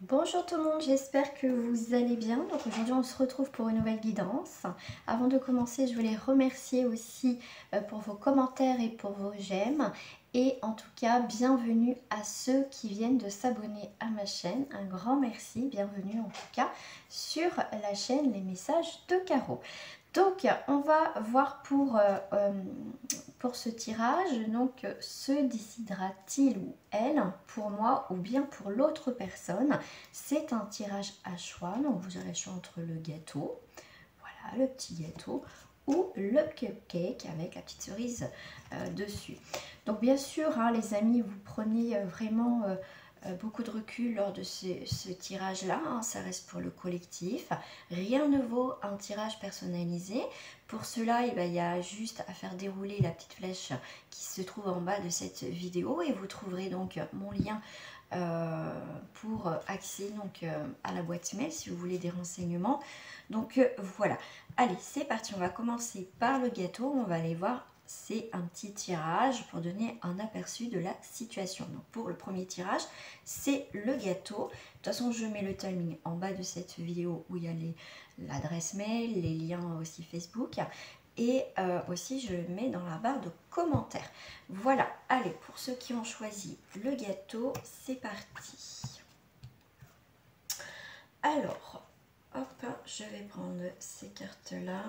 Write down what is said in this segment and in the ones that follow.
Bonjour tout le monde, j'espère que vous allez bien. Donc aujourd'hui on se retrouve pour une nouvelle guidance. Avant de commencer, je voulais remercier aussi pour vos commentaires et pour vos j'aime. Et en tout cas, bienvenue à ceux qui viennent de s'abonner à ma chaîne. Un grand merci, bienvenue en tout cas sur la chaîne Les Messages de Caro. Donc on va voir pour ce tirage, donc se décidera-t-il ou elle pour moi ou bien pour l'autre personne. C'est un tirage à choix, donc vous aurez le choix entre le gâteau, voilà le petit gâteau, ou le cupcake avec la petite cerise dessus. Donc bien sûr hein, les amis, vous prenez vraiment beaucoup de recul lors de ce tirage là, hein, ça reste pour le collectif, rien ne vaut un tirage personnalisé. Pour cela il y a juste à faire dérouler la petite flèche qui se trouve en bas de cette vidéo et vous trouverez donc mon lien pour accéder donc à la boîte mail si vous voulez des renseignements. Donc voilà, allez c'est parti, on va commencer par le gâteau, on va aller voir. C'est un petit tirage pour donner un aperçu de la situation. Donc pour le premier tirage, c'est le gâteau. De toute façon, je mets le timing en bas de cette vidéo où il y a l'adresse mail, les liens aussi Facebook. Et aussi, je le mets dans la barre de commentaires. Voilà, allez, pour ceux qui ont choisi le gâteau, c'est parti. Alors, hop, je vais prendre ces cartes-là.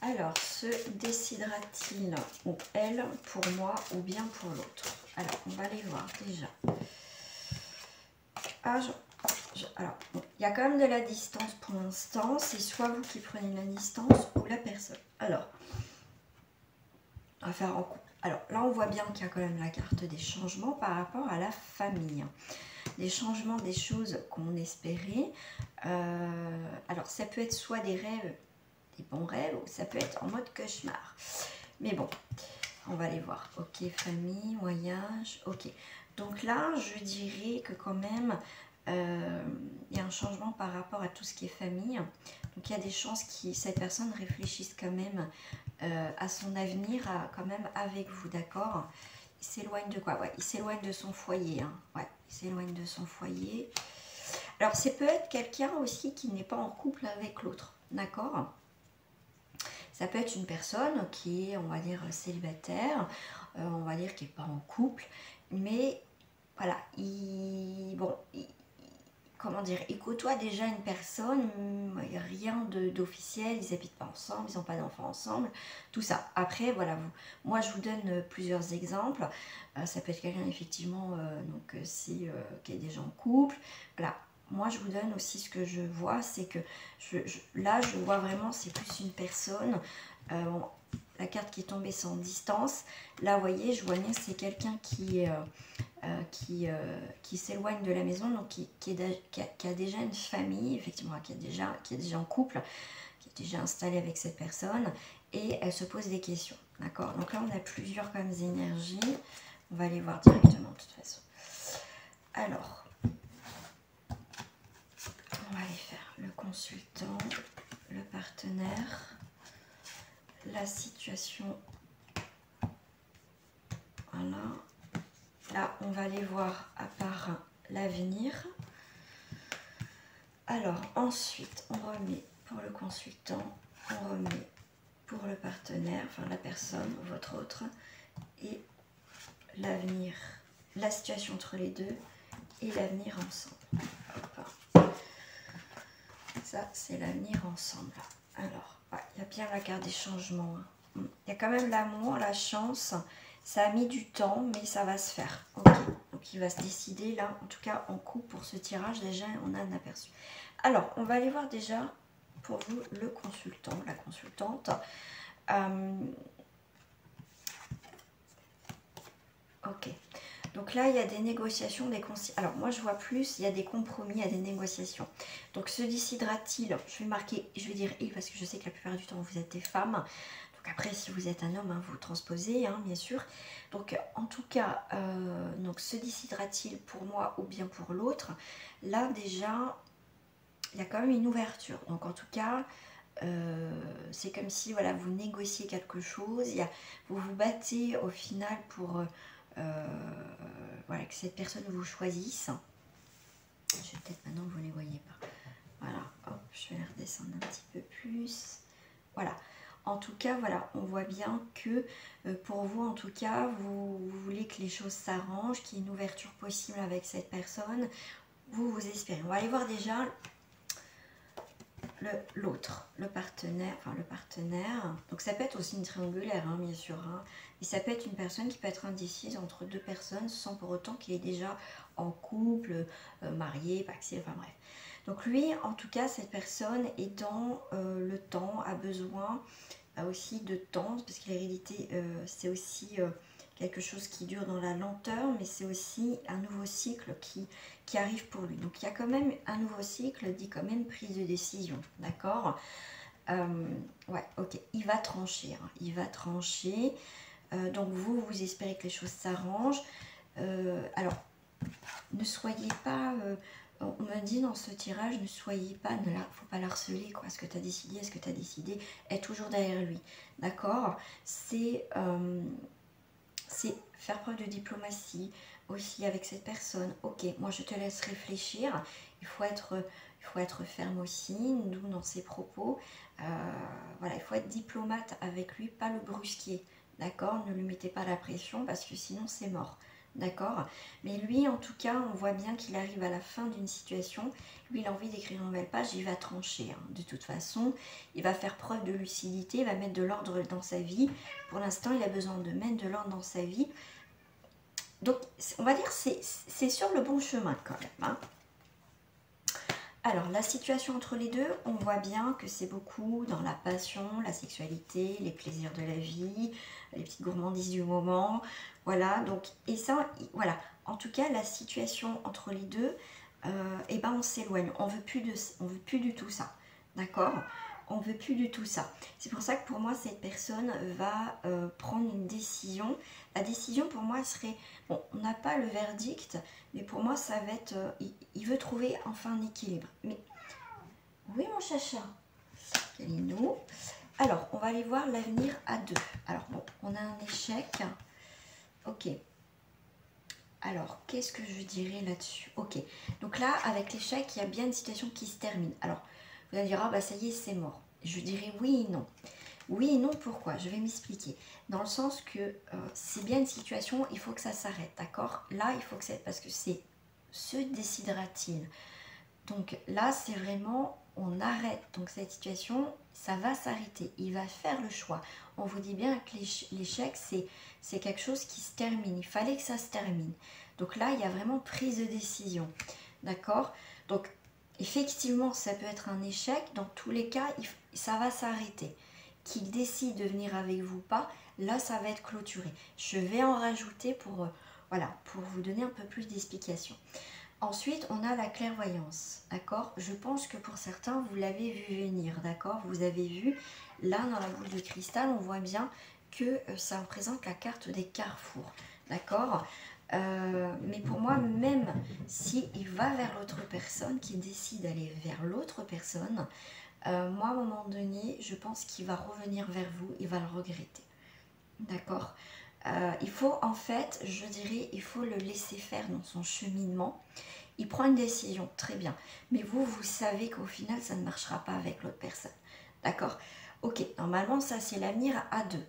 Alors, se décidera-t-il ou elle pour moi ou bien pour l'autre? Alors, on va aller voir déjà. Ah, alors, bon, il y a quand même de la distance pour l'instant. C'est soit vous qui prenez la distance ou la personne. Alors, on va faire en coup. Alors, là, on voit bien qu'il y a quand même la carte des changements par rapport à la famille. Des changements, des choses qu'on espérait. Alors, ça peut être soit des rêves, des bons rêves, ou ça peut être en mode cauchemar. Mais bon, on va aller voir. Ok, famille, voyage, ok. Donc là, je dirais que quand même, il y a un changement par rapport à tout ce qui est famille. Donc il y a des chances que cette personne réfléchisse quand même à son avenir, quand même avec vous, d'accord? Il s'éloigne de quoi? Ouais, il s'éloigne de son foyer. Hein. Ouais, il s'éloigne de son foyer. Alors, c'est peut être quelqu'un aussi qui n'est pas en couple avec l'autre, d'accord? Ça peut être une personne qui est, on va dire, célibataire, on va dire qui n'est pas en couple, mais voilà, comment dire, il côtoie déjà une personne, il n'y a rien d'officiel, ils n'habitent pas ensemble, ils n'ont pas d'enfants ensemble, tout ça. Après, voilà, moi je vous donne plusieurs exemples. Ça peut être quelqu'un effectivement qui est déjà en couple. Voilà, moi je vous donne aussi ce que je vois, c'est que là je vois vraiment, c'est plus une personne. Bon, la carte qui est tombée c'est en distance. Là, vous voyez, je vois bien, c'est quelqu'un qui s'éloigne de la maison, donc qui a déjà une famille, effectivement, qui est déjà en couple, qui est déjà installé avec cette personne, et elle se pose des questions, d'accord? Donc là, on a plusieurs comme énergies, on va les voir directement de toute façon. Alors, on va aller faire le consultant, le partenaire, la situation, voilà. Là, on va aller voir à part l'avenir. Alors, ensuite, on remet pour le consultant, on remet pour le partenaire, enfin la personne, votre autre, et l'avenir, la situation entre les deux et l'avenir ensemble. Hop. Ça, c'est l'avenir ensemble. Alors, il y a bien la carte des changements. Hein. Il y a quand même l'amour, la chance. Ça a mis du temps, mais ça va se faire. Ok, donc il va se décider là. En tout cas, en coup pour ce tirage, déjà, on a un aperçu. Alors, on va aller voir déjà pour vous le consultant, la consultante. Ok. Donc là, il y a des négociations, des conciliations. Alors moi, je vois plus, il y a des compromis, il y a des négociations. Donc se décidera-t-il, je vais marquer, je vais dire il, parce que je sais que la plupart du temps, vous êtes des femmes. Donc après, si vous êtes un homme, hein, vous transposez, hein, bien sûr. Donc en tout cas, donc se décidera-t-il pour moi ou bien pour l'autre? Là, déjà, il y a quand même une ouverture. Donc en tout cas, c'est comme si voilà, vous négociez quelque chose, vous vous battez au final pour voilà, que cette personne vous choisisse. Je vais peut-être maintenant, vous ne les voyez pas. Voilà, hop, je vais les redescendre un petit peu plus. Voilà. En tout cas, voilà, on voit bien que pour vous, en tout cas, vous voulez que les choses s'arrangent, qu'il y ait une ouverture possible avec cette personne. Vous espérez. On va aller voir déjà l'autre, le partenaire, enfin le partenaire. Donc ça peut être aussi une triangulaire, hein, bien sûr. Hein. Et ça peut être une personne qui peut être indécise entre deux personnes sans pour autant qu'il est déjà en couple, marié, paxé, enfin bref. Donc lui, en tout cas, cette personne est dans le temps, a besoin aussi de temps, parce que l'hérédité, c'est aussi quelque chose qui dure dans la lenteur, mais c'est aussi un nouveau cycle qui arrive pour lui. Donc il y a quand même un nouveau cycle, dit quand même prise de décision, d'accord. Ouais, ok, il va trancher, hein, il va trancher. Donc vous espérez que les choses s'arrangent. Alors, ne soyez pas... on me dit dans ce tirage, ne soyez pas, faut pas l'harceler, quoi. Est-ce que tu as décidé, est-ce que tu as décidé, est toujours derrière lui, d'accord. C'est faire preuve de diplomatie aussi avec cette personne. Ok, moi je te laisse réfléchir, il faut être ferme aussi, nous dans ses propos. Voilà, il faut être diplomate avec lui, pas le brusquer, d'accord. Ne lui mettez pas la pression parce que sinon c'est mort. D'accord. Mais lui, en tout cas, on voit bien qu'il arrive à la fin d'une situation. Lui, il a envie d'écrire une nouvelle page, il va trancher. Hein. De toute façon, il va faire preuve de lucidité, il va mettre de l'ordre dans sa vie. Pour l'instant, il a besoin de mettre de l'ordre dans sa vie. Donc, on va dire c'est sur le bon chemin quand même. Hein. Alors, la situation entre les deux, on voit bien que c'est beaucoup dans la passion, la sexualité, les plaisirs de la vie, les petites gourmandises du moment. Voilà, donc, et ça, voilà. En tout cas, la situation entre les deux, eh ben, on s'éloigne. On veut plus du tout ça. D'accord ? On veut plus du tout ça. C'est pour ça que pour moi, cette personne va prendre une décision. La décision, pour moi, serait... Bon, on n'a pas le verdict, mais pour moi, ça va être... il veut trouver enfin un équilibre. Mais... Oui, mon chacha. Calino. Alors, on va aller voir l'avenir à deux. Alors, bon, on a un échec. Ok. Alors, qu'est-ce que je dirais là-dessus? Ok. Donc là, avec l'échec, il y a bien une situation qui se termine. Alors, vous allez dire, ah bah ça y est, c'est mort. Je dirais oui et non. Oui et non, pourquoi? Je vais m'expliquer. Dans le sens que c'est bien une situation, il faut que ça s'arrête, d'accord? Là, il faut que c'est... Parce que c'est... Se décidera-t-il? Donc là, c'est vraiment... On arrête. Donc cette situation, ça va s'arrêter. Il va faire le choix. On vous dit bien que l'échec, c'est quelque chose qui se termine. Il fallait que ça se termine. Donc là, il y a vraiment prise de décision. D'accord? Donc, effectivement, ça peut être un échec. Dans tous les cas, ça va s'arrêter. Qu'il décide de venir avec vous ou pas, là, ça va être clôturé. Je vais en rajouter voilà, pour vous donner un peu plus d'explications. Ensuite, on a la clairvoyance, d'accord? Je pense que pour certains, vous l'avez vu venir, d'accord? Vous avez vu, là, dans la boule de cristal, on voit bien que ça représente la carte des carrefours, d'accord? Mais pour moi, même s'il va vers l'autre personne, qui décide d'aller vers l'autre personne, moi, à un moment donné, je pense qu'il va revenir vers vous, il va le regretter, d'accord? Il faut, en fait, je dirais, il faut le laisser faire dans son cheminement. Il prend une décision, très bien. Mais vous savez qu'au final, ça ne marchera pas avec l'autre personne. D'accord? Ok, normalement, ça, c'est l'avenir à deux.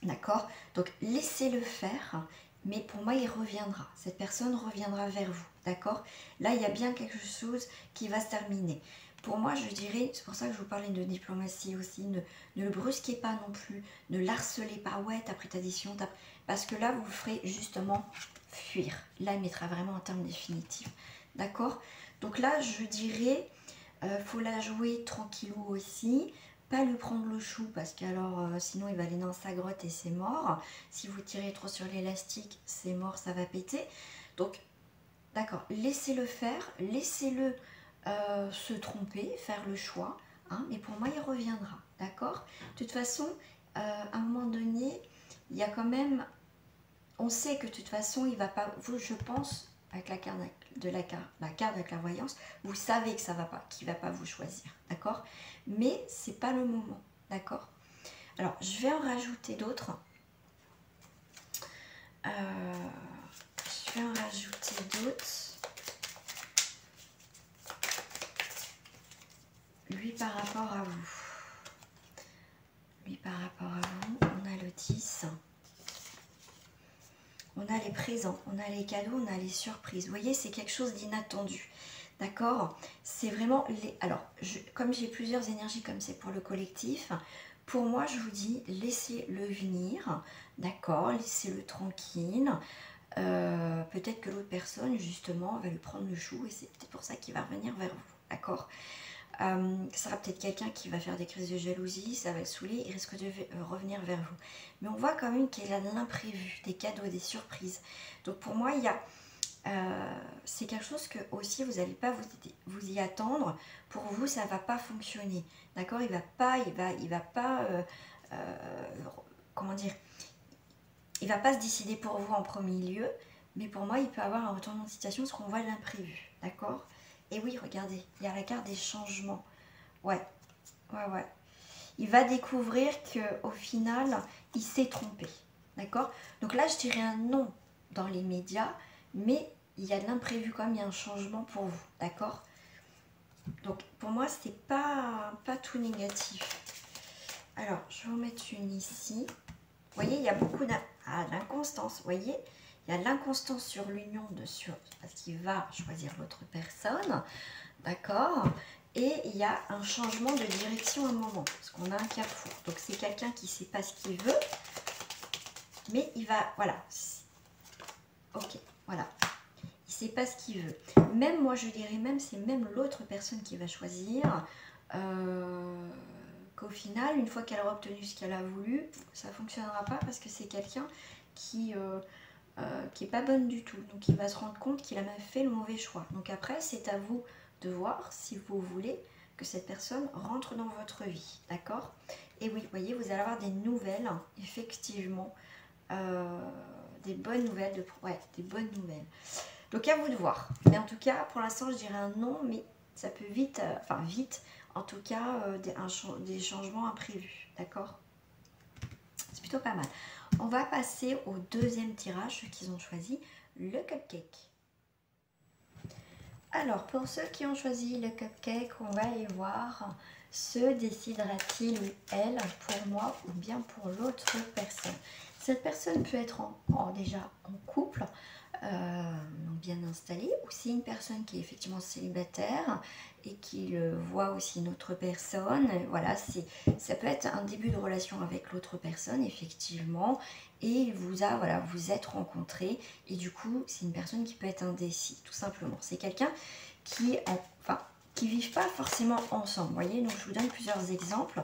D'accord? Donc, laissez-le faire. Mais pour moi, il reviendra. Cette personne reviendra vers vous. D'accord? Là, il y a bien quelque chose qui va se terminer. Pour moi, je dirais, c'est pour ça que je vous parlais de diplomatie aussi, ne le brusquez pas non plus, ne l'harcelez pas, ouais, t'as pris ta décision, parce que là, vous le ferez justement fuir. Là, il mettra vraiment un terme définitif. D'accord? Donc là, je dirais, faut la jouer tranquillou aussi, pas lui prendre le chou, parce qu'alors, sinon, il va aller dans sa grotte et c'est mort. Si vous tirez trop sur l'élastique, c'est mort, ça va péter. Donc, d'accord, laissez-le faire, laissez-le se tromper, faire le choix, hein, mais pour moi il reviendra, d'accord? De toute façon, à un moment donné, il y a quand même, on sait que de toute façon il va pas, vous, je pense, avec la carte de la clairvoyance, vous savez que ça va pas, qu'il va pas vous choisir, d'accord? Mais c'est pas le moment, d'accord? Alors, je vais en rajouter d'autres. Je vais en rajouter d'autres. Lui par rapport à vous. Lui par rapport à vous, on a le 10. On a les présents, on a les cadeaux, on a les surprises. Vous voyez, c'est quelque chose d'inattendu. D'accord? C'est vraiment les... Alors, comme j'ai plusieurs énergies, comme c'est pour le collectif, pour moi, je vous dis, laissez-le venir. D'accord? Laissez-le tranquille. Peut-être que l'autre personne, justement, va lui prendre le chou et c'est peut-être pour ça qu'il va revenir vers vous. D'accord? Ça sera peut-être quelqu'un qui va faire des crises de jalousie, ça va le saouler, il risque de revenir vers vous. Mais on voit quand même qu'il y a de l'imprévu, des cadeaux, des surprises. Donc pour moi, il y a... c'est quelque chose que aussi vous n'allez pas vous y attendre. Pour vous, ça va pas fonctionner. D'accord? Il va pas... comment dire? Il va pas se décider pour vous en premier lieu. Mais pour moi, il peut avoir un retournement de situation parce qu'on voit l'imprévu. D'accord? Et oui, regardez, il y a la carte des changements. Ouais. Il va découvrir qu'au final, il s'est trompé. D'accord? Donc là, je dirais un non dans les médias, mais il y a de l'imprévu quand même, il y a un changement pour vous. D'accord? Donc pour moi, c'est pas tout négatif. Alors, je vais en mettre une ici. Vous voyez, il y a beaucoup d'inconstance. Vous voyez, il y a de l'inconstance sur l'union parce qu'il va choisir l'autre personne. D'accord? Et il y a un changement de direction à un moment. Parce qu'on a un carrefour. Donc c'est quelqu'un qui ne sait pas ce qu'il veut. Mais il va... Voilà. Ok, voilà. Il ne sait pas ce qu'il veut. Même moi, je dirais même, c'est même l'autre personne qui va choisir. Qu'au final, une fois qu'elle aura obtenu ce qu'elle a voulu, ça ne fonctionnera pas parce que c'est quelqu'un qui est pas bonne du tout. Donc il va se rendre compte qu'il a même fait le mauvais choix. Donc après, c'est à vous de voir si vous voulez que cette personne rentre dans votre vie. D'accord? Et oui, vous voyez, vous allez avoir des nouvelles, effectivement. Des bonnes nouvelles. Des bonnes nouvelles. Donc à vous de voir. Mais en tout cas, pour l'instant, je dirais un non, mais ça peut vite, en tout cas, des changements imprévus. D'accord? C'est plutôt pas mal. On va passer au deuxième tirage, ceux qui ont choisi le cupcake. Alors, pour ceux qui ont choisi le cupcake, on va aller voir se décidera-t-il ou elle pour moi ou bien pour l'autre personne. Cette personne peut être déjà en couple, bien installée, ou c'est une personne qui est effectivement célibataire et qui voit aussi une autre personne. Voilà, ça peut être un début de relation avec l'autre personne, effectivement, et il vous êtes rencontrés, et du coup, c'est une personne qui peut être indécis, tout simplement. C'est quelqu'un qui vivent pas forcément ensemble, vous voyez. Donc je vous donne plusieurs exemples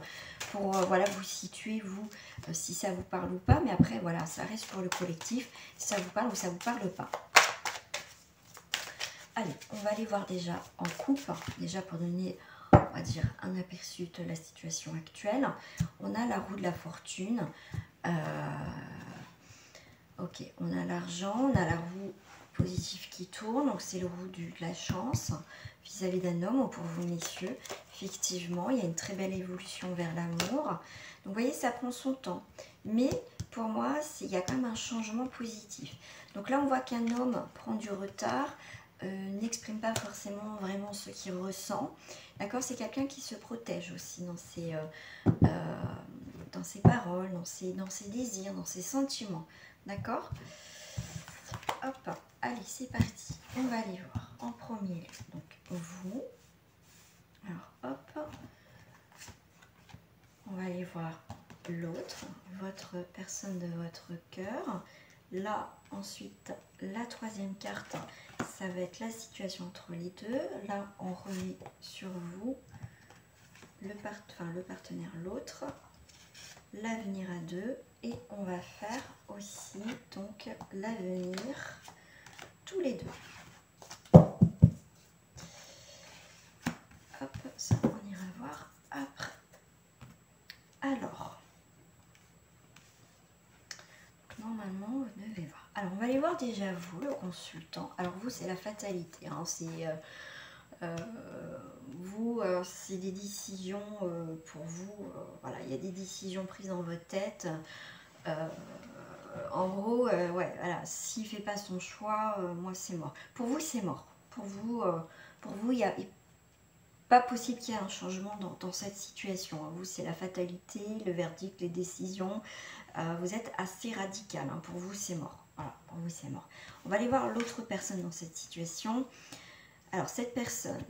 pour vous situer, vous, si ça vous parle ou pas, mais après voilà, ça reste pour le collectif, si ça vous parle ou ça vous parle pas. Allez, on va aller voir déjà en couple, déjà pour donner, on va dire, un aperçu de la situation actuelle. On a la roue de la fortune, ok, on a l'argent, on a la roue positive qui tourne, donc c'est le roue de la chance vis-à-vis d'un homme, ou pour vous messieurs, effectivement, il y a une très belle évolution vers l'amour. Donc vous voyez, ça prend son temps, mais pour moi, il y a quand même un changement positif. Donc là, on voit qu'un homme prend du retard, n'exprime pas forcément vraiment ce qu'il ressent. D'accord, c'est quelqu'un qui se protège aussi dans ses paroles, dans ses désirs, dans ses sentiments. D'accord? Hop, allez, c'est parti. On va aller voir en premier, donc vous. Alors, hop. On va aller voir l'autre, votre personne de votre cœur. Là, ensuite, la troisième carte, ça va être la situation entre les deux. Là, on remet sur vous le partenaire, l'autre, l'avenir à deux. Et on va faire aussi donc l'avenir tous les deux. Hop, ça on ira voir après. Alors, normalement, vous devez voir. Alors, on va aller voir déjà vous, le consultant. Alors, vous, c'est la fatalité. Hein. C'est vous, c'est des décisions pour vous. Voilà, il y a des décisions prises dans votre tête. En gros, ouais, voilà, s'il fait pas son choix, moi, c'est mort. Pour vous, c'est mort. Pour vous, il n'y a pas possible qu'il y ait un changement dans cette situation. Vous, c'est la fatalité, le verdict, les décisions. Vous êtes assez radical. Hein. Pour vous, c'est mort. Voilà, pour vous, c'est mort. On va aller voir l'autre personne dans cette situation. Alors, cette personne,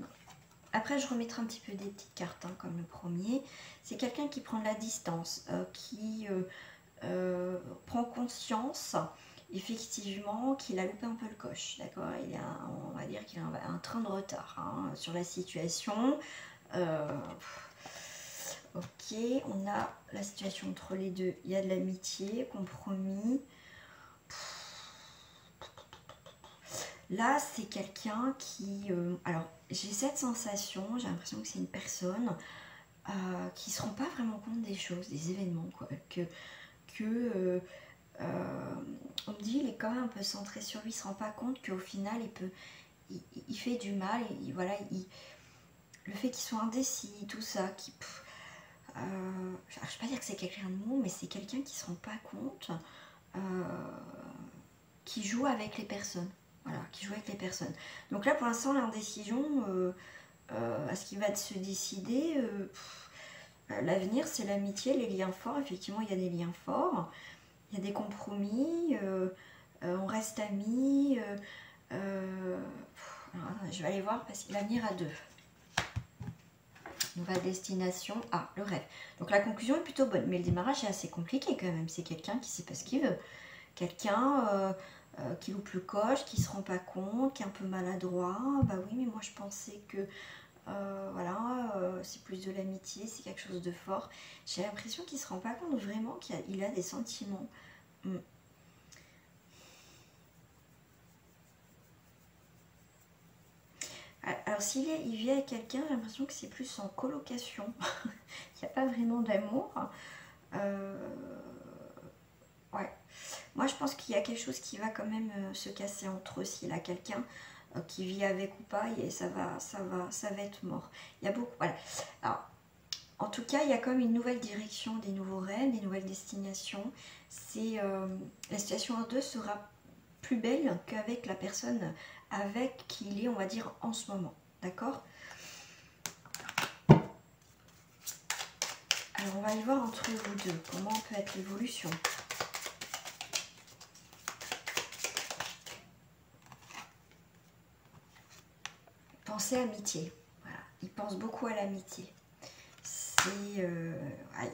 après, je remettrai un petit peu des petites cartes, hein, comme le premier. C'est quelqu'un qui prend de la distance, qui prend conscience, effectivement, qu'il a loupé un peu le coche. D'accord, on va dire qu'il a un train de retard hein, sur la situation. Ok, on a la situation entre les deux. Il y a de l'amitié, compromis. Là, c'est quelqu'un qui... alors, j'ai cette sensation, j'ai l'impression que c'est une personne qui ne se rend pas vraiment compte des choses, des événements, quoi. On me dit, il est quand même un peu centré sur lui, il ne se rend pas compte qu'au final, il fait du mal. Et voilà, le fait qu'il soit indécis, tout ça, je ne vais pas dire que c'est quelqu'un de mou, mais c'est quelqu'un qui ne se rend pas compte, qui joue avec les personnes. Voilà, qui joue avec les personnes. Donc là, pour l'instant, l'indécision, à ce qu'il va se décider, l'avenir, c'est l'amitié, les liens forts. Effectivement, il y a des liens forts, il y a des compromis, on reste amis. Alors, je vais aller voir parce que l'avenir à deux. Nouvelle destination. Ah, le rêve. Donc la conclusion est plutôt bonne, mais le démarrage est assez compliqué quand même. C'est quelqu'un qui ne sait pas ce qu'il veut. Quelqu'un qui loupe le coche, qui se rend pas compte, qui est un peu maladroit. Bah oui, mais moi je pensais que voilà, c'est plus de l'amitié, c'est quelque chose de fort. J'ai l'impression qu'il se rend pas compte vraiment qu'il a des sentiments. Alors s'il vit avec quelqu'un, j'ai l'impression que c'est plus en colocation. Il n'y a pas vraiment d'amour. Ouais. Moi je pense qu'il y a quelque chose qui va quand même se casser entre eux s'il a quelqu'un qui vit avec ou pas, et ça va être mort. Il y a beaucoup. Voilà. Alors, en tout cas, il y a quand même une nouvelle direction, des nouveaux rêves, des nouvelles destinations. La situation à deux sera plus belle qu'avec la personne avec qui il est, on va dire, en ce moment. D'accord? Alors, on va aller voir entre vous deux comment peut être l'évolution. Pensez amitié. Voilà. Il pense beaucoup à l'amitié. Il y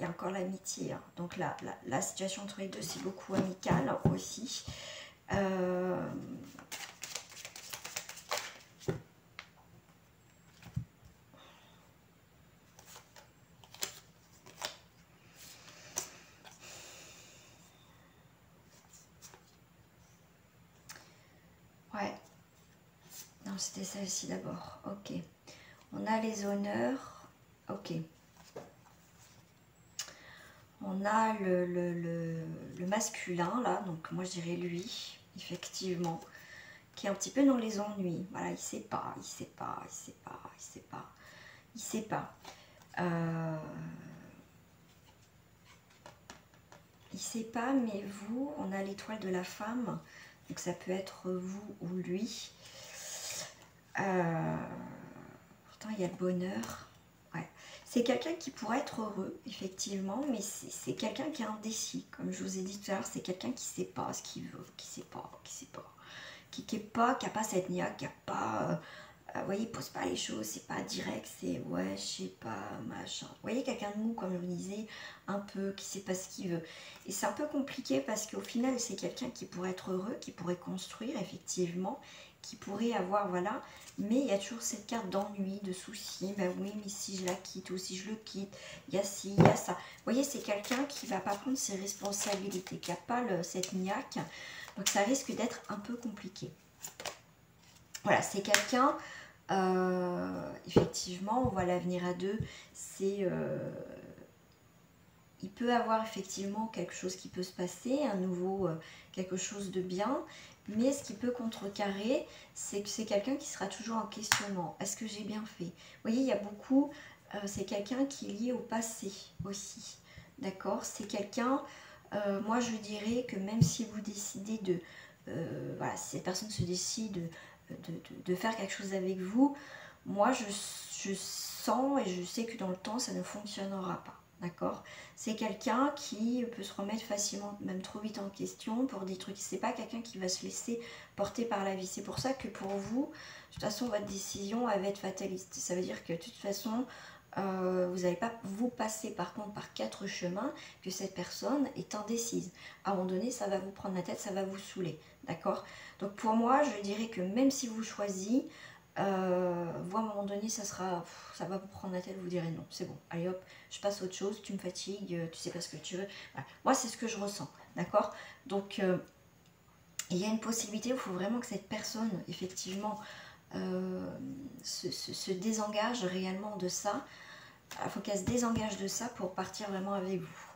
a encore l'amitié. Hein. Donc la situation entre les deux, c'est beaucoup amical aussi. Ouais. Non, c'était celle-ci d'abord. Ok. On a les honneurs. Ok. On a le masculin, là. Donc, moi, je dirais lui, effectivement. Qui est un petit peu dans les ennuis. Voilà, il sait pas, il sait pas, il sait pas, il sait pas. Il sait pas. Il sait pas, mais vous, on a l'étoile de la femme. Donc, ça peut être vous ou lui. Pourtant, il y a le bonheur. Ouais. C'est quelqu'un qui pourrait être heureux, effectivement, mais c'est quelqu'un qui est indécis. Comme je vous ai dit tout à l'heure, c'est quelqu'un qui ne sait pas ce qu'il veut, qui ne sait pas, qui n'a pas cette niaque, qui n'a pas... vous voyez, il ne pose pas les choses, c'est pas direct, c'est ouais, je sais pas, machin. Vous voyez, quelqu'un de mou, comme je vous disais, un peu, qui ne sait pas ce qu'il veut. Et c'est un peu compliqué parce qu'au final, c'est quelqu'un qui pourrait être heureux, qui pourrait construire, effectivement, qui pourrait avoir, voilà, mais il y a toujours cette carte d'ennui, de soucis. Ben oui, mais si je la quitte ou si je le quitte, il y a ci, il y a ça. Vous voyez, c'est quelqu'un qui va pas prendre ses responsabilités, qui n'a pas cette niaque. Donc ça risque d'être un peu compliqué. Voilà, c'est quelqu'un, effectivement, on voit l'avenir à deux, c'est... il peut avoir effectivement quelque chose qui peut se passer, un nouveau, quelque chose de bien, mais ce qui peut contrecarrer, c'est que c'est quelqu'un qui sera toujours en questionnement. Est-ce que j'ai bien fait? Vous voyez, il y a beaucoup, c'est quelqu'un qui est lié au passé aussi, d'accord? C'est quelqu'un, moi je dirais que même si vous décidez de, voilà, si cette personne se décide de faire quelque chose avec vous, moi je sens et je sais que dans le temps ça ne fonctionnera pas, d'accord? C'est quelqu'un qui peut se remettre facilement, même trop vite en question pour des trucs. C'est pas quelqu'un qui va se laisser porter par la vie. C'est pour ça que pour vous, de toute façon, votre décision elle va être fataliste. Ça veut dire que de toute façon, vous n'allez pas vous passer par contre par 4 chemins, que cette personne est indécise. À un moment donné, ça va vous prendre la tête, ça va vous saouler, d'accord? Donc pour moi, je dirais que même si vous choisissez, vous, à un moment donné, ça va vous prendre la tête, vous direz non, c'est bon, allez hop, je passe à autre chose, tu me fatigues, tu sais pas ce que tu veux. Voilà. Moi, c'est ce que je ressens, d'accord? Donc, il y a une possibilité, il faut vraiment que cette personne, effectivement, se désengage réellement de ça. Il faut qu'elle se désengage de ça pour partir vraiment avec vous.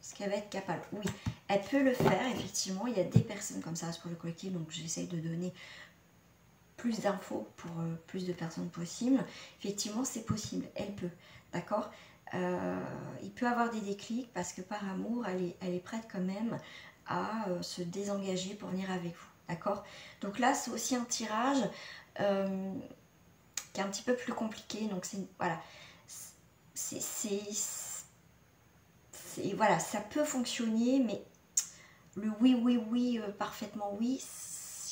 Parce qu'elle va être capable, oui, elle peut le faire, effectivement. Il y a des personnes comme ça pour le collectif, donc j'essaye de donner plus d'infos pour plus de personnes possibles. Effectivement, c'est possible, elle peut, d'accord? Il peut avoir des déclics parce que par amour, elle est prête quand même à se désengager pour venir avec vous, d'accord? Donc là, c'est aussi un tirage qui est un petit peu plus compliqué, donc c'est, voilà, voilà, ça peut fonctionner, mais le oui, oui, oui, parfaitement oui,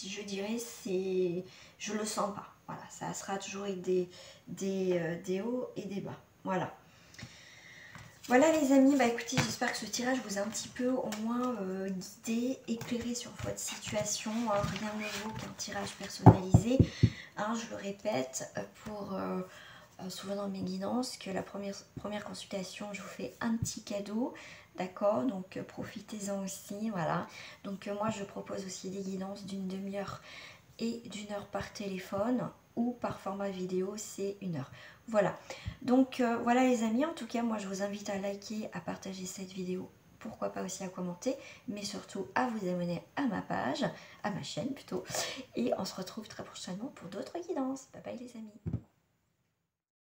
je dirais, c'est, je le sens pas. Voilà, ça sera toujours avec des hauts et des bas. Voilà. Voilà les amis, bah écoutez, j'espère que ce tirage vous a un petit peu au moins guidé, éclairé sur votre situation. Hein, rien ne vaut qu'un tirage personnalisé. Hein, je le répète, pour souvent dans mes guidances, que la première consultation, je vous fais un petit cadeau. D'accord, donc profitez-en aussi, voilà. Donc moi je propose aussi des guidances d'une demi-heure et d'une heure par téléphone ou par format vidéo, c'est 1 heure. Voilà, donc voilà les amis, en tout cas moi je vous invite à liker, à partager cette vidéo, pourquoi pas aussi à commenter, mais surtout à vous abonner à ma page, à ma chaîne plutôt, et on se retrouve très prochainement pour d'autres guidances. Bye bye les amis.